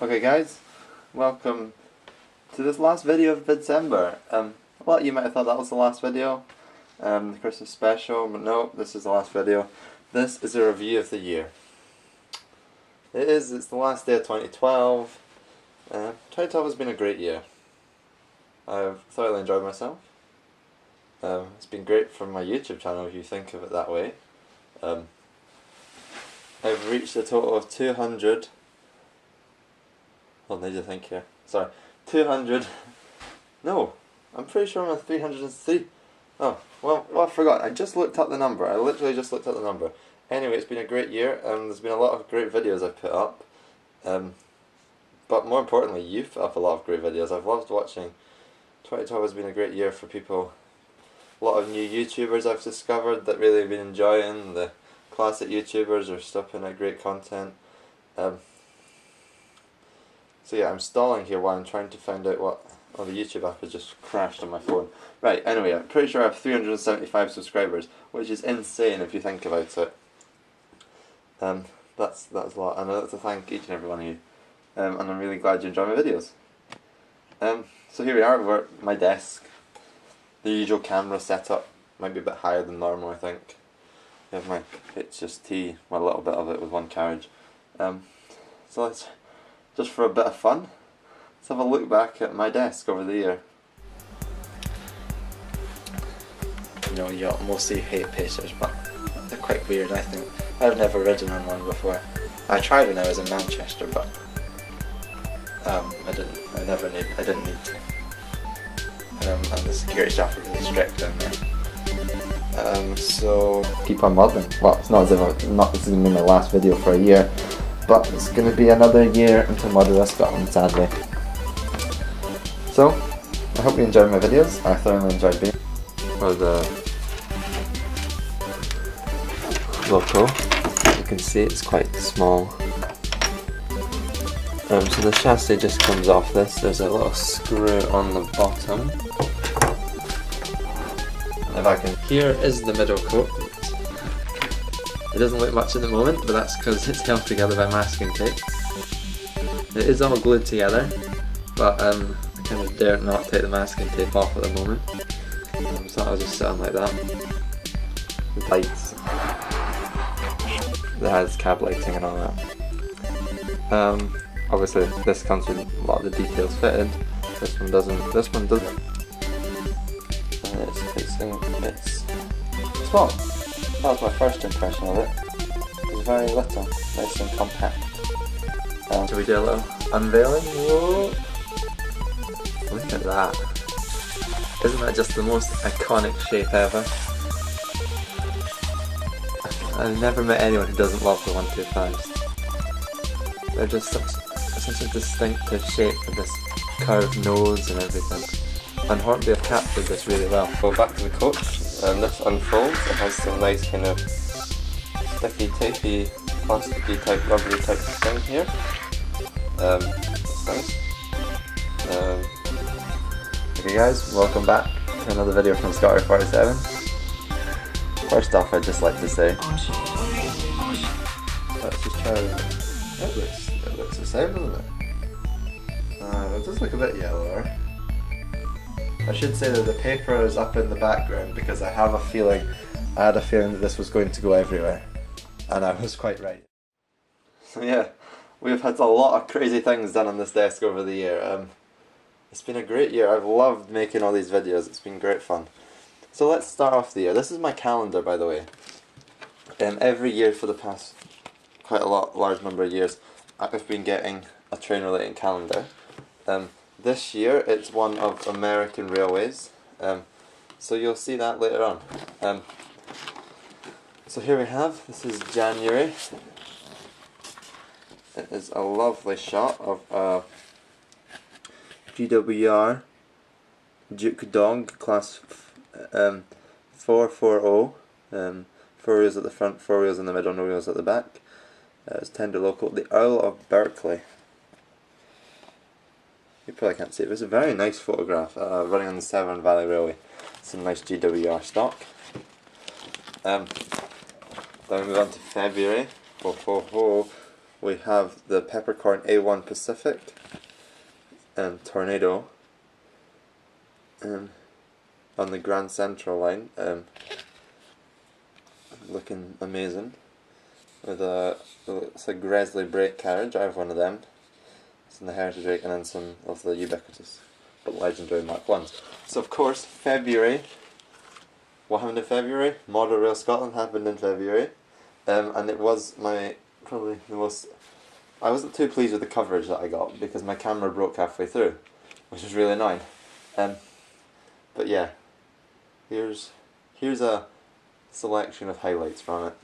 Okay guys, welcome to this last video of December. A lot of you might have thought that was the last video, the Christmas special, but no, this is the last video. This is a review of the year. It's the last day of 2012. 2012 has been a great year. I've thoroughly enjoyed myself. It's been great for my YouTube channel if you think of it that way. I've reached a total of 200. I'll need to think here. Sorry, 200. No, I'm pretty sure I'm at 303. Oh, well, I forgot. I just looked up the number. I literally just looked up the number. Anyway, it's been a great year. There's been a lot of great videos I've put up. But more importantly, you've put up a lot of great videos. I've loved watching. 2012 has been a great year for people. A lot of new YouTubers I've discovered that really have been enjoying. The classic YouTubers are still putting out great content. So yeah, I'm stalling here while I'm trying to find out what... Oh, the YouTube app has just crashed on my phone. Right, anyway, I'm pretty sure I have 375 subscribers, which is insane if you think about it. That's a lot, and I'd like to thank each and every one of you. And I'm really glad you enjoy my videos. So here we are, we're at my desk. The usual camera setup might be a bit higher than normal, I think. I have my HST, well, a little bit of it with one carriage. So let's... Just for a bit of fun, let's have a look back at my desk over the year. You know, you mostly hate pacers, but they're quite weird, I think. I've never ridden on one before. I tried when I was in Manchester, but I didn't need to. And the security staff are really strict down there. So keep on modelling. Well, it's not as if this is going to be my last video for a year. But it's going to be another year until Motherwell Scotland, sadly. So, I hope you enjoyed my videos. I thoroughly enjoyed being for the logo. You can see it's quite small. So the chassis just comes off this. There's a little screw on the bottom. If I can, here is the middle coat. It doesn't look much at the moment, but that's because it's held together by masking tape. It is all glued together, but I kind of dare not take the masking tape off at the moment. So I'll just sit on like that. With lights. That has cab lighting and all that. Obviously this comes with a lot of the details fitted. This one doesn't. This one doesn't. It's small. That was my first impression of it. It was very little, nice and compact. Shall we do a little unveiling? Whoa. Look at that. Isn't that just the most iconic shape ever? I've never met anyone who doesn't love the 125s. They're just such a distinctive shape with this curved nose and everything. And Hornby have captured this really well. Go back to the coach. This unfolds. It has some nice kind of sticky, tapey, plasticky type, rubbery type thing here. That's nice. Okay guys, welcome back to another video from Scotrail47's. First off, I'd just like to say, let's just try it. It looks the same, doesn't it? It does look a bit yellower. I should say that the paper is up in the background because I had a feeling that this was going to go everywhere, and I was quite right. So yeah, we've had a lot of crazy things done on this desk over the year. It's been a great year. I've loved making all these videos. It's been great fun. So let's start off the year. This is my calendar, by the way. Every year for the past quite a large number of years, I've been getting a train-related calendar. This year it's one of American Railways, so you'll see that later on. So here we have, this is January. It is a lovely shot of GWR Duke Dog Class 440. 4 wheels at the front, 4 wheels in the middle, no wheels at the back. It's tender local, the Earl of Berkeley. You probably can't see it, but it's a very nice photograph running on the Severn Valley Railway. Some nice GWR stock. Then we move on to February. Ho ho ho. we have the Peppercorn A1 Pacific and Tornado on the Grand Central line, looking amazing. With it's a Gresley brake carriage. I have one of them. It's in the Heritage Rake, and then some of the ubiquitous but legendary Mark 1s. So of course, February. What happened in February? Model Rail Scotland happened in February, and it was probably the most. I wasn't too pleased with the coverage that I got because my camera broke halfway through, which was really annoying. But yeah, here's a selection of highlights from it.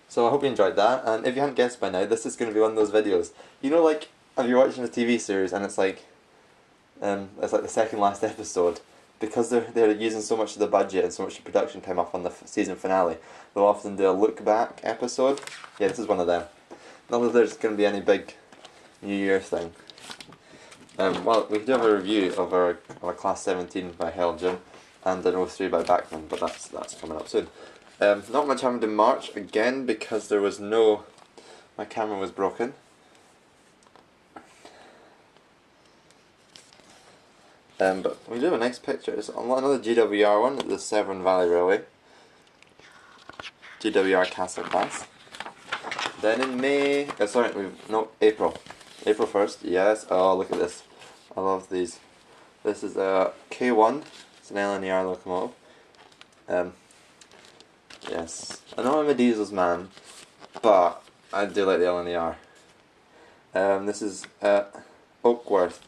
So I hope you enjoyed that, and if you hadn't guessed by now, this is going to be one of those videos. You know, like, if you're watching a TV series and it's like the second last episode, because they're using so much of the budget and so much of the production time off on the season finale, they'll often do a look back episode. Yeah, this is one of them. Not that there's going to be any big New Year thing. Well, we do have a review of our Class 17 by Helgen and an 03 by Bachmann, but that's coming up soon. Not much happened in March, again, because there was my camera was broken. But we do have a nice picture. It's another GWR one at the Severn Valley Railway. GWR Castle Class. Then in April. April 1st, yes. Oh, look at this. I love these. This is a K1. It's an LNER locomotive. Yes. I know I'm a diesels man, but I do like the LNER. This is Oakworth.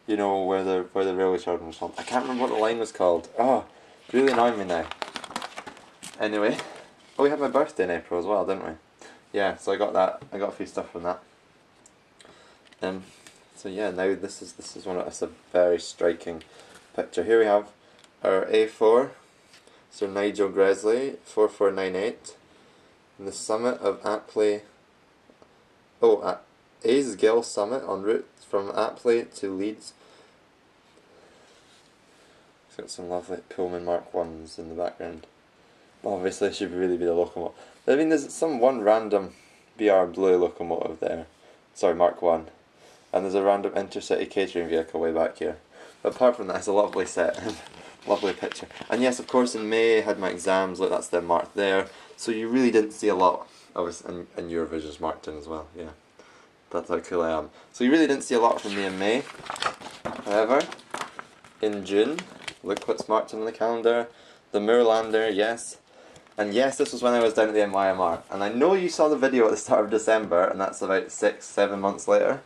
You know where the railway charging was from. I can't remember what the line was called. Oh, it's really annoying me now. Anyway, we had my birthday in April as well, didn't we? Yeah, so I got that. I got a few stuff from that. So yeah, now this is a very striking picture. Here we have our A4. Sir Nigel Gresley, 4498, and the summit of Apley. Aysgill Summit en route from Apley to Leeds. It's got some lovely Pullman Mark 1s in the background. Obviously, it should really be the locomotive. I mean, there's one random BR Blue locomotive there. Sorry, Mark 1. And there's a random intercity catering vehicle way back here. But apart from that, it's a lovely set. Lovely picture. And yes, of course, in May I had my exams, like that's them marked there. So you really didn't see a lot of us, and Eurovision's marked in as well, yeah. That's how cool I am. So you really didn't see a lot from me in May. However, in June. Look what's marked on the calendar. The Moorlander, yes. And yes, this was when I was down at the NYMR. And I know you saw the video at the start of December, and that's about 6-7 months later.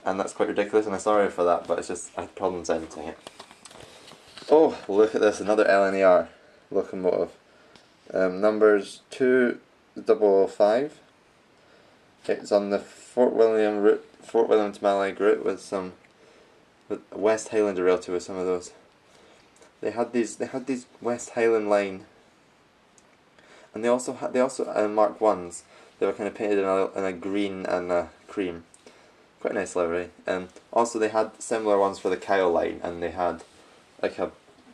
And that's quite ridiculous, and I'm sorry for that, but it's just, I had problems editing it. Oh, look at this, another LNER locomotive. Numbers 2005. It's on the Fort William to Mallaig route with West Highland Railway with some of those. They had these West Highland line, and they also Mark 1s. They were kind of painted in a green and a cream. Quite a nice livery. Also they had similar ones for the Kyle line, and they had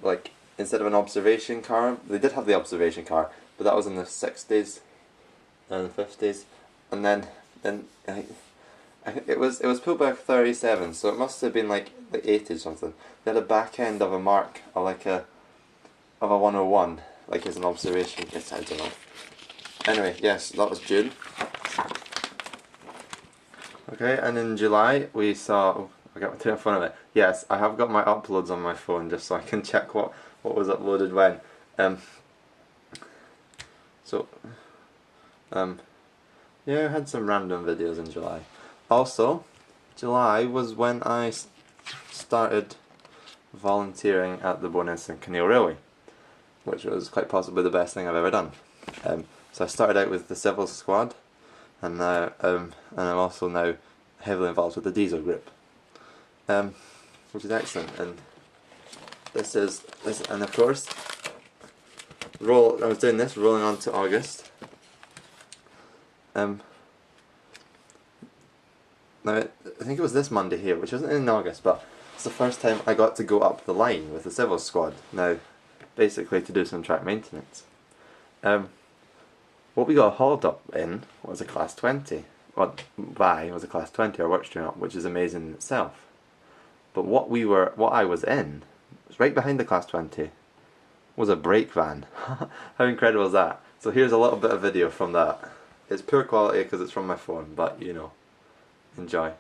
like instead of an observation car, they did have the observation car, but that was in the 60s and the 50s, and then it was pulled by a 37, so it must have been like the 80s something. They had a back end of a mark, of a 101, like as an observation. I don't know. Anyway, yes, that was June. Okay, and in July we saw. Oh, I got too in front of it. Yes, I have got my uploads on my phone just so I can check what was uploaded when. Yeah, I had some random videos in July. Also, July was when I started volunteering at the Bowness and Kinneil Railway, which was quite possibly the best thing I've ever done. So I started out with the civil squad, and now and I'm also now heavily involved with the diesel group, which is excellent. And and of course, I was doing this rolling on to August. Now I think it was this Monday here, which wasn't in August, but it's the first time I got to go up the line with the civil squad. Now, basically to do some track maintenance. What we got hauled up in was a class 20. What was a class 20, our work stream up, which is amazing in itself. But what I was in, was right behind the class 20, was a brake van. How incredible is that? So here's a little bit of video from that. It's poor quality because it's from my phone, but you know, enjoy.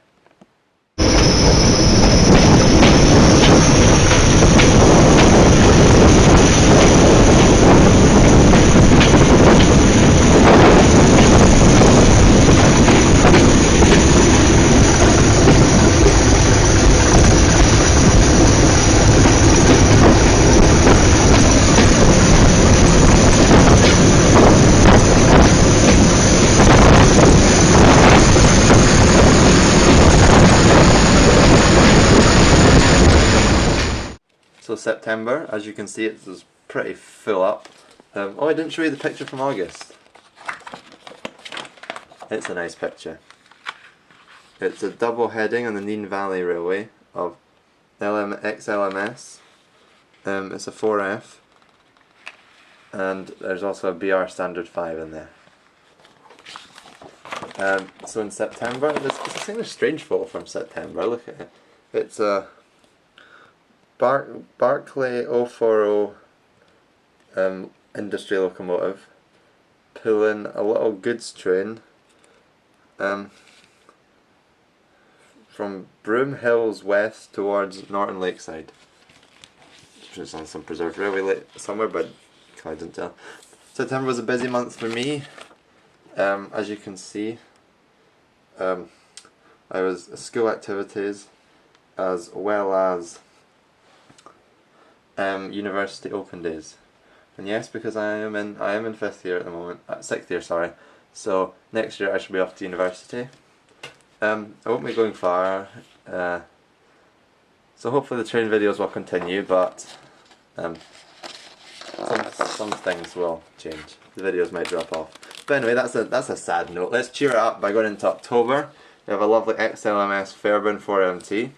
So September, as you can see, it was pretty full up. Oh, I didn't show you the picture from August. It's a nice picture. It's a double heading on the Neen Valley Railway of XLMS. It's a 4F, and there's also a BR Standard 5 in there. So in September, it's a kind of strange photo from September. Look at it. It's a Barclay 040 industry locomotive pulling a little goods train from Broom Hills west towards Norton Lakeside. Which is on some preserved railway somewhere, but I didn't tell. September was a busy month for me. As you can see, I was school activities as well as university open days, and yes, because I am in 5th year at the moment, 6th year, sorry. So next year I should be off to university. I won't be going far, so hopefully the train videos will continue, but some things will change. The videos might drop off. But anyway, that's a sad note. Let's cheer it up by going into October. We have a lovely XLMS Fairburn 4MT,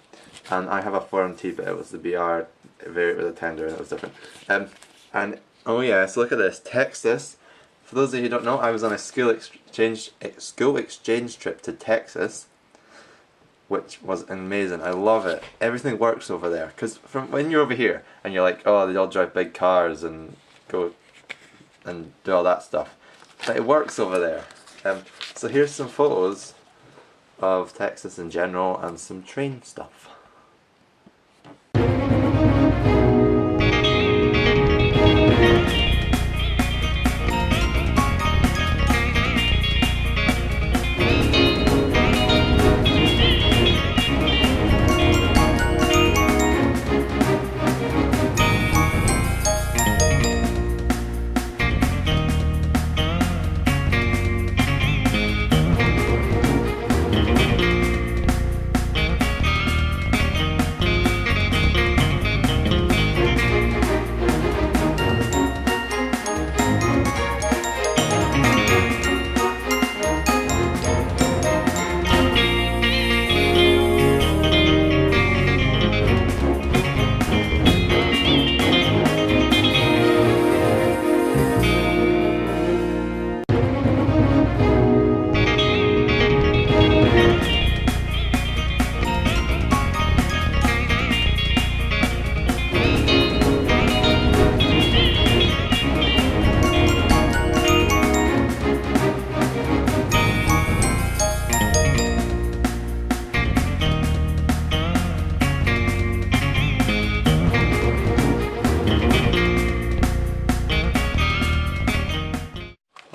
and I have a 4MT, but it was the BR variant with a tender, and it was different. And oh yes, look at this, Texas. For those of you who don't know, I was on a school exchange trip to Texas, which was amazing. I love it. Everything works over there. Because from when you're over here and you're like, oh, they all drive big cars and go and do all that stuff, but it works over there. So here's some photos of Texas in general and some train stuff.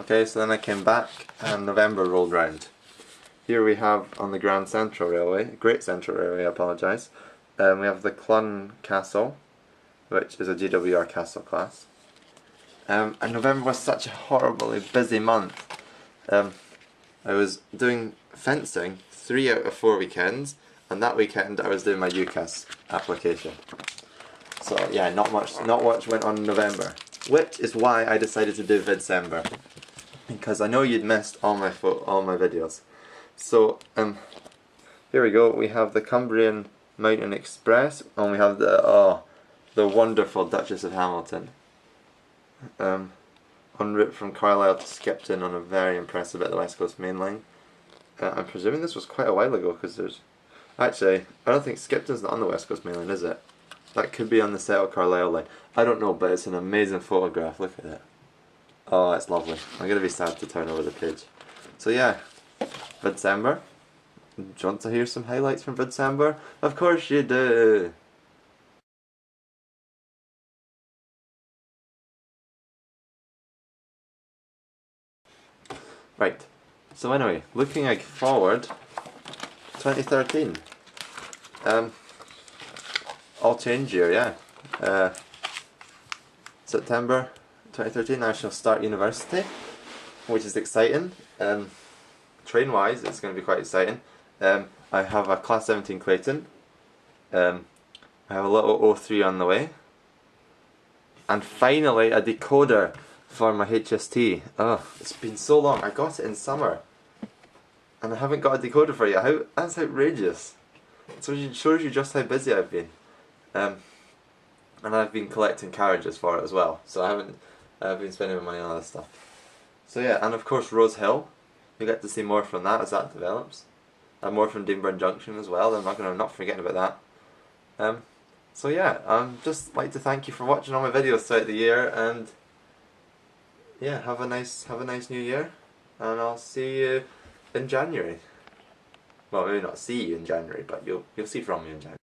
Okay, so then I came back and November rolled round. Here we have on the Grand Central Railway, Great Central Railway, I apologise, we have the Clun Castle, which is a GWR Castle class. And November was such a horribly busy month. I was doing fencing 3 out of 4 weekends, and that weekend I was doing my UCAS application. So yeah, not much went on in November, which is why I decided to do Vidstember, because I know you'd missed all my videos. So here we go. We have the Cumbrian Mountain Express, and we have the wonderful Duchess of Hamilton. En route from Carlisle to Skipton on a very impressive bit of the West Coast Main Line. I'm presuming this was quite a while ago, because there's... Actually, I don't think Skipton's not on the West Coast Main Line, is it? That could be on the Settle Carlisle line. I don't know, but it's an amazing photograph. Look at it. Oh, it's lovely. I'm going to be sad to turn over the page. So yeah, Vidstember. Do you want to hear some highlights from Vidstember? Of course you do! Right, so anyway, looking forward, 2013. All change year, yeah. September 2013 I shall start university, which is exciting. Train wise it's going to be quite exciting. I have a class 17 Clayton, I have a little O3 on the way, and finally a decoder for my HST. Oh, it's been so long. I got it in summer and I haven't got a decoder for you. That's outrageous. So it shows you just how busy I've been. And I've been collecting carriages for it as well, so I've been spending my money on other stuff. So yeah, and of course Rose Hill, you get to see more from that as that develops, and more from Deanburn Junction as well. I'm not forgetting about that. So yeah, just like to thank you for watching all my videos throughout the year, and yeah, have a nice new year, and I'll see you in January. Well, maybe not see you in January, but you'll see from me in January.